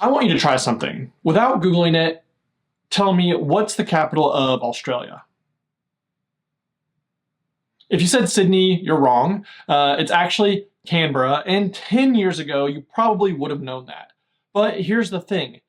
I want you to try something. Without Googling it, tell me what's the capital of Australia? If you said Sydney, you're wrong. It's actually Canberra, and 10 years ago, you probably would have known that. But here's the thing.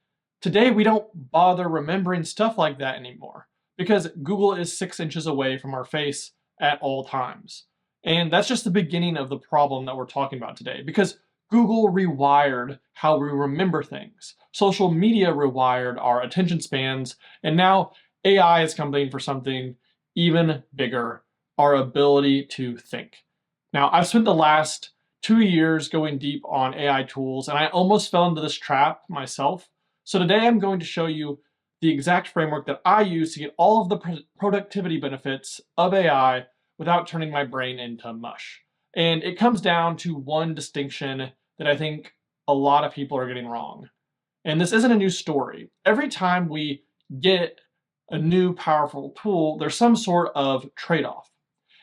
Today, we don't bother remembering stuff like that anymore because Google is 6 inches away from our face at all times. And that's just the beginning of the problem that we're talking about today because Google rewired how we remember things. Social media rewired our attention spans, and now AI is coming for something even bigger, our ability to think. Now, I've spent the last 2 years going deep on AI tools, and I almost fell into this trap myself. So today I'm going to show you the exact framework that I use to get all of the productivity benefits of AI without turning my brain into mush. And it comes down to one distinction that I think a lot of people are getting wrong. And this isn't a new story. Every time we get a new powerful tool, there's some sort of trade-off.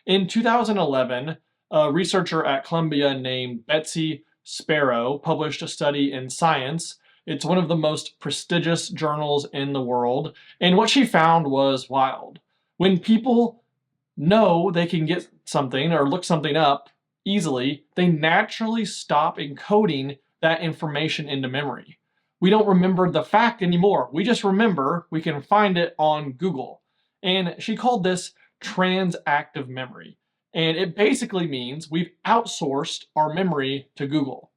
In 2011, a researcher at Columbia named Betsy Sparrow published a study in Science. It's one of the most prestigious journals in the world, and what she found was wild. When people know they can get something or look something up easily, they naturally stop encoding that information into memory. We don't remember the fact anymore. We just remember we can find it on Google. And she called this transactive memory. And it basically means we've outsourced our memory to Google.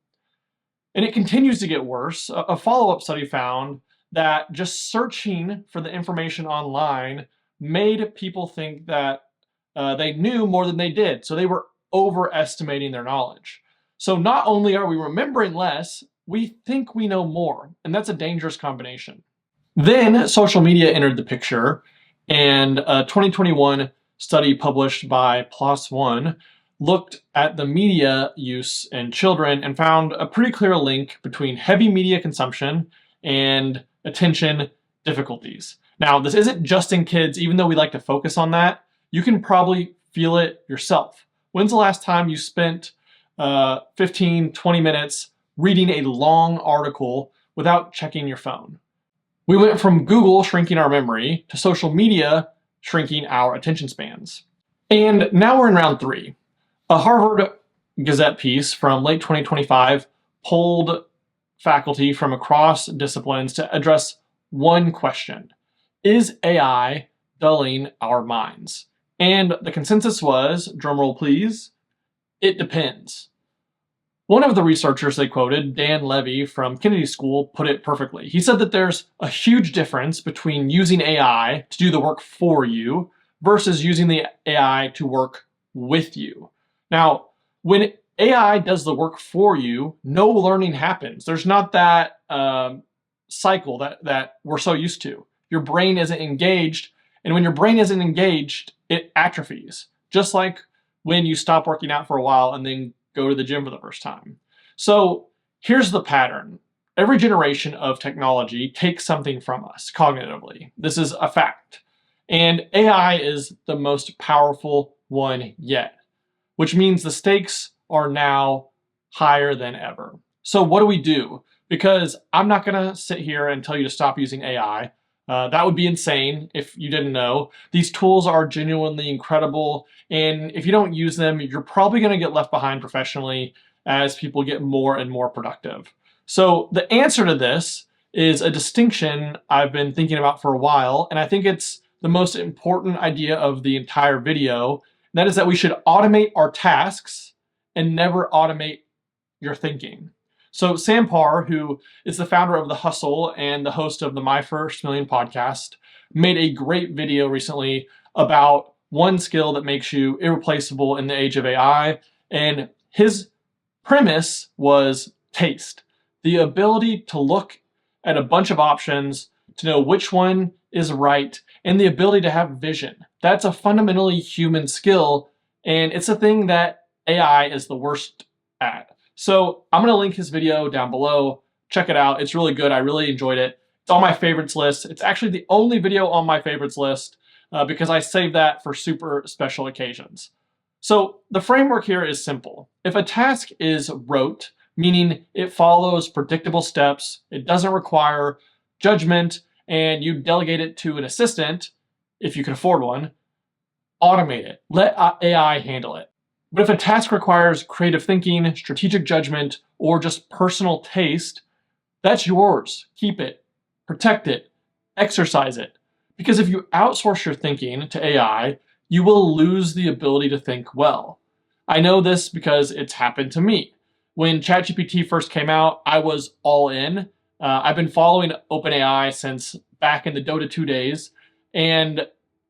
And it continues to get worse. A follow-up study found that just searching for the information online made people think that they knew more than they did. So they were overestimating their knowledge. So not only are we remembering less, we think we know more. And that's a dangerous combination. Then social media entered the picture, and a 2021 study published by PLOS ONE looked at the media use in children and found a pretty clear link between heavy media consumption and attention difficulties. Now, this isn't just in kids, even though we like to focus on that. You can probably feel it yourself. When's the last time you spent 15, 20 minutes reading a long article without checking your phone? We went from Google shrinking our memory to social media shrinking our attention spans. And now we're in round 3. A Harvard Gazette piece from late 2025 polled faculty from across disciplines to address one question: is AI dulling our minds? And the consensus was, drumroll please, it depends. One of the researchers they quoted, Dan Levy from Kennedy School, put it perfectly. He said that there's a huge difference between using AI to do the work for you versus using the AI to work with you. Now, when AI does the work for you, no learning happens. There's not that cycle that we're so used to. Your brain isn't engaged, and when your brain isn't engaged, it atrophies. Just like when you stop working out for a while and then go to the gym for the first time. So here's the pattern. Every generation of technology takes something from us cognitively. This is a fact. And AI is the most powerful one yet, which means the stakes are now higher than ever. So what do? Because I'm not gonna sit here and tell you to stop using AI. That would be insane if you didn't know. These tools are genuinely incredible, and if you don't use them, you're probably gonna get left behind professionally as people get more and more productive. So the answer to this is a distinction I've been thinking about for a while, and I think it's the most important idea of the entire video. And that is that we should automate our tasks and never automate your thinking. So Sam Parr, who is the founder of The Hustle and the host of the My First Million podcast, made a great video recently about one skill that makes you irreplaceable in the age of AI. And his premise was taste, the ability to look at a bunch of options, to know which one is right, and the ability to have vision. That's a fundamentally human skill, and it's a thing that AI is the worst at. So I'm gonna link his video down below. Check it out, it's really good, I really enjoyed it. It's on my favorites list. It's actually the only video on my favorites list because I saved that for super special occasions. So the framework here is simple. If a task is rote, meaning it follows predictable steps, it doesn't require judgment, and you delegate it to an assistant, if you can afford one, automate it. Let AI handle it. But if a task requires creative thinking, strategic judgment, or just personal taste, that's yours. Keep it, protect it, exercise it. Because if you outsource your thinking to AI, you will lose the ability to think well. I know this because it's happened to me. When ChatGPT first came out, I was all in. I've been following OpenAI since back in the Dota 2 days, and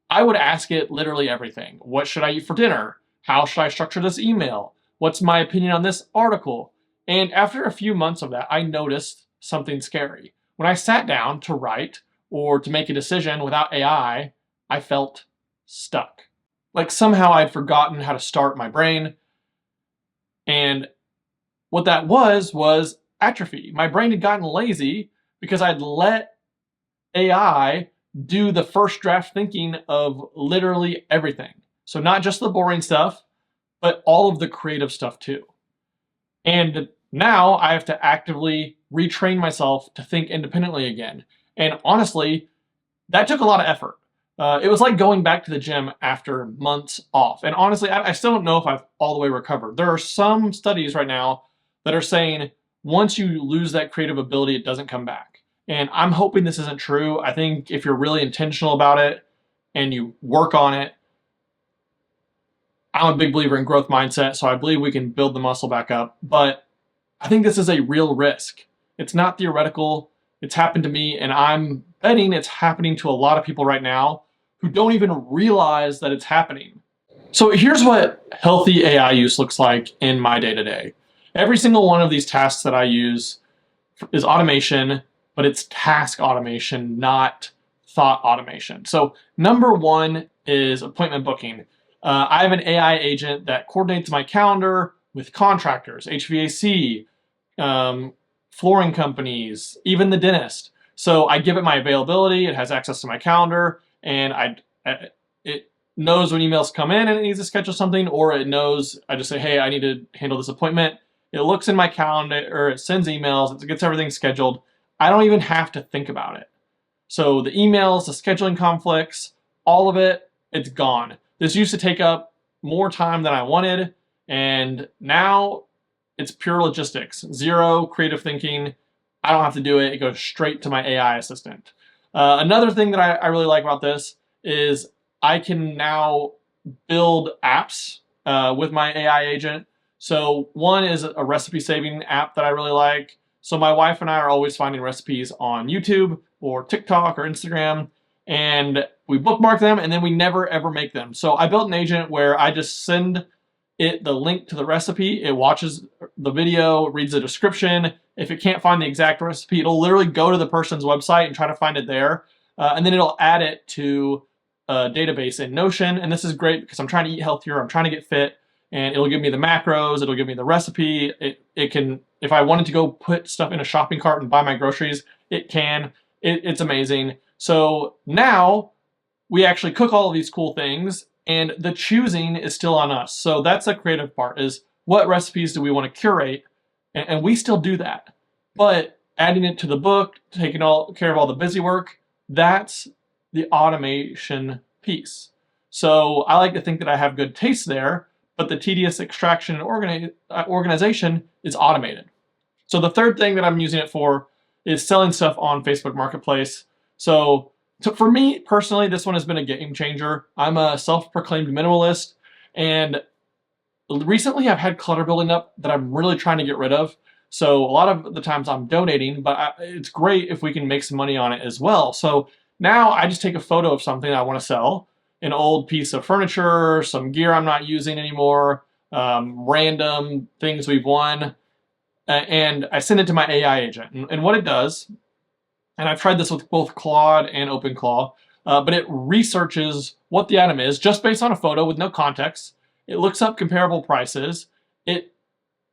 I would ask it literally everything. What should I eat for dinner? How should I structure this email? What's my opinion on this article? And after a few months of that, I noticed something scary. When I sat down to write or to make a decision without AI, I felt stuck. Like somehow I'd forgotten how to start my brain. And what that was atrophy. My brain had gotten lazy because I'd let AI do the first draft thinking of literally everything. So not just the boring stuff, but all of the creative stuff too. And now I have to actively retrain myself to think independently again. And honestly, that took a lot of effort. It was like going back to the gym after months off. And honestly, I still don't know if I've all the way recovered. There are some studies right now that are saying once you lose that creative ability, it doesn't come back. And I'm hoping this isn't true. I think if you're really intentional about it and you work on it, I'm a big believer in growth mindset, so I believe we can build the muscle back up. But I think this is a real risk. It's not theoretical. It's happened to me, and I'm betting it's happening to a lot of people right now who don't even realize that it's happening. So here's what healthy AI use looks like in my day-to-day. Every single one of these tasks that I use is automation, but it's task automation, not thought automation. So number one is appointment booking. I have an AI agent that coordinates my calendar with contractors, HVAC, flooring companies, even the dentist. So I give it my availability, it has access to my calendar, and it knows when emails come in and it needs to schedule something, or it knows, I just say, hey, I need to handle this appointment. It looks in my calendar, or it sends emails, it gets everything scheduled. I don't even have to think about it. So the emails, the scheduling conflicts, all of it, it's gone. This used to take up more time than I wanted, and now it's pure logistics. Zero creative thinking. I don't have to do it. It goes straight to my AI assistant. Another thing that I really like about this is I can now build apps with my AI agent. So one is a recipe saving app that I really like. So my wife and I are always finding recipes on YouTube or TikTok or Instagram, and we bookmark them and then we never ever make them. So I built an agent where I just send it the link to the recipe, it watches the video, reads the description. If it can't find the exact recipe, it'll literally go to the person's website and try to find it there. And then it'll add it to a database in Notion. And this is great because I'm trying to eat healthier, I'm trying to get fit, and it'll give me the macros, it'll give me the recipe. It can, if I wanted to go put stuff in a shopping cart and buy my groceries, it can. It's amazing. So now we actually cook all of these cool things, and the choosing is still on us. So that's the creative part, is what recipes do we want to curate? And we still do that. But adding it to the book, taking care of all the busy work, that's the automation piece. So I like to think that I have good taste there, but the tedious extraction and organization is automated. So the third thing that I'm using it for is selling stuff on Facebook Marketplace. So for me personally, this one has been a game changer. I'm a self-proclaimed minimalist, and recently I've had clutter building up that I'm really trying to get rid of. So a lot of the times I'm donating, but it's great if we can make some money on it as well. So now I just take a photo of something I want to sell, an old piece of furniture, some gear I'm not using anymore, random things we've won, and I send it to my AI agent. And what it does, and I've tried this with both Claude and OpenClaw, but it researches what the item is just based on a photo with no context. It looks up comparable prices. It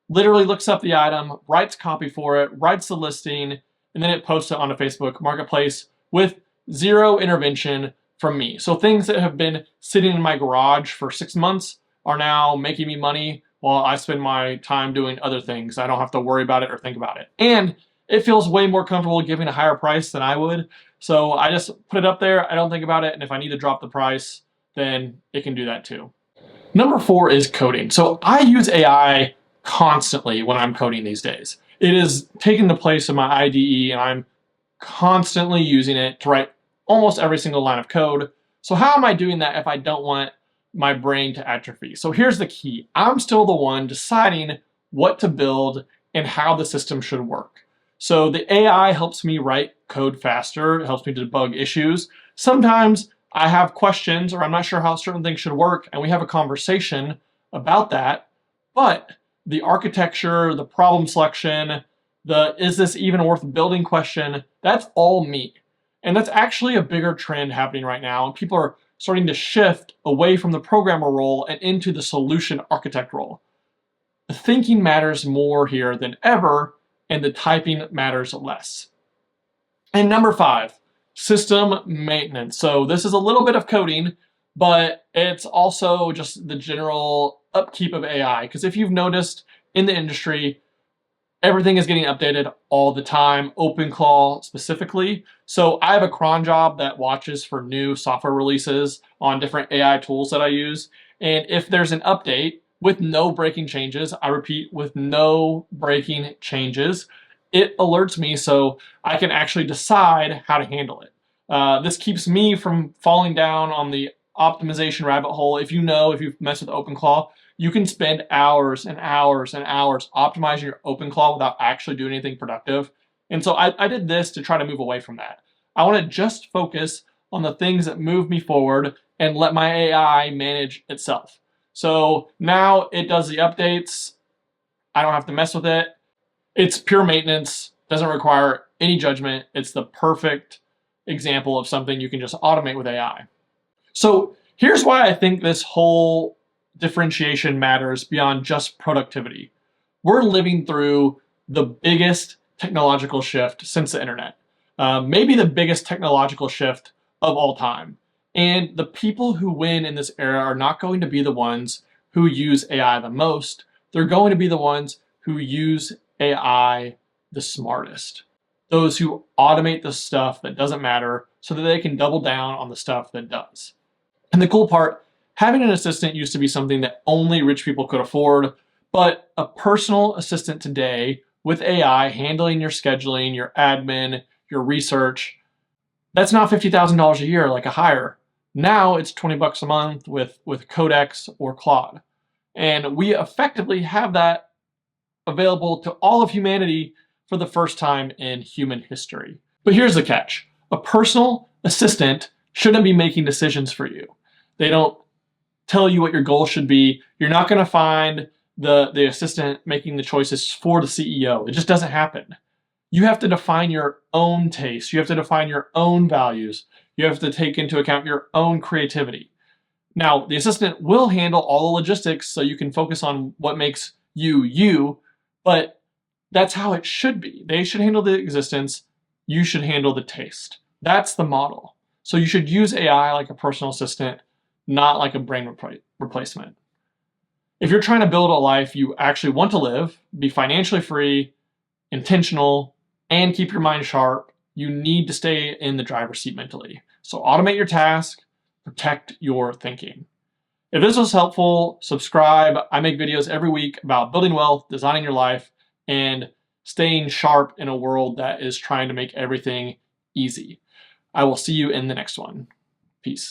literally looks up the item, writes copy for it, writes the listing, and then it posts it on a Facebook Marketplace with zero intervention from me. So things that have been sitting in my garage for 6 months are now making me money while I spend my time doing other things. I don't have to worry about it or think about it. And it feels way more comfortable giving a higher price than I would. So I just put it up there. I don't think about it. And if I need to drop the price, then it can do that too. Number 4 is coding. So I use AI constantly when I'm coding these days. It is taking the place of my IDE, and I'm constantly using it to write almost every single line of code. So how am I doing that if I don't want my brain to atrophy? So here's the key. I'm still the one deciding what to build and how the system should work. So the AI helps me write code faster. It helps me debug issues. Sometimes I have questions or I'm not sure how certain things should work, and we have a conversation about that. But the architecture, the problem selection, the is this even worth building question, that's all me. And that's actually a bigger trend happening right now. And people are starting to shift away from the programmer role and into the solution architect role. The thinking matters more here than ever, and the typing matters less. And number 5, system maintenance. So this is a little bit of coding, but it's also just the general upkeep of AI. Because if you've noticed in the industry, everything is getting updated all the time, OpenClaw specifically. So I have a cron job that watches for new software releases on different AI tools that I use. And if there's an update with no breaking changes, I repeat, with no breaking changes, it alerts me so I can actually decide how to handle it. This keeps me from falling down on the optimization rabbit hole. If you've messed with OpenClaw, you can spend hours and hours and hours optimizing your OpenClaw without actually doing anything productive. And so I did this to try to move away from that. I want to just focus on the things that move me forward and let my AI manage itself. So now it does the updates. I don't have to mess with it. It's pure maintenance, doesn't require any judgment. It's the perfect example of something you can just automate with AI. So here's why I think this whole differentiation matters beyond just productivity. We're living through the biggest technological shift since the internet, maybe the biggest technological shift of all time. And the people who win in this era are not going to be the ones who use AI the most. They're going to be the ones who use AI the smartest. Those who automate the stuff that doesn't matter so that they can double down on the stuff that does. And the cool part, having an assistant used to be something that only rich people could afford, but a personal assistant today with AI handling your scheduling, your admin, your research, that's not $50,000 a year like a hire. Now it's $20 a month with Codex or Claude. And we effectively have that available to all of humanity for the first time in human history. But here's the catch. A personal assistant shouldn't be making decisions for you. They don't tell you what your goal should be. You're not going to find the assistant making the choices for the CEO. It just doesn't happen. You have to define your own tastes. You have to define your own values. You have to take into account your own creativity. Now, the assistant will handle all the logistics so you can focus on what makes you, you, but that's how it should be. They should handle the existence. You should handle the taste. That's the model. So you should use AI like a personal assistant, not like a brain replacement. If you're trying to build a life you actually want to live, be financially free, intentional, and keep your mind sharp, you need to stay in the driver's seat mentally. So automate your task, protect your thinking. If this was helpful, subscribe. I make videos every week about building wealth, designing your life, and staying sharp in a world that is trying to make everything easy. I will see you in the next one. Peace.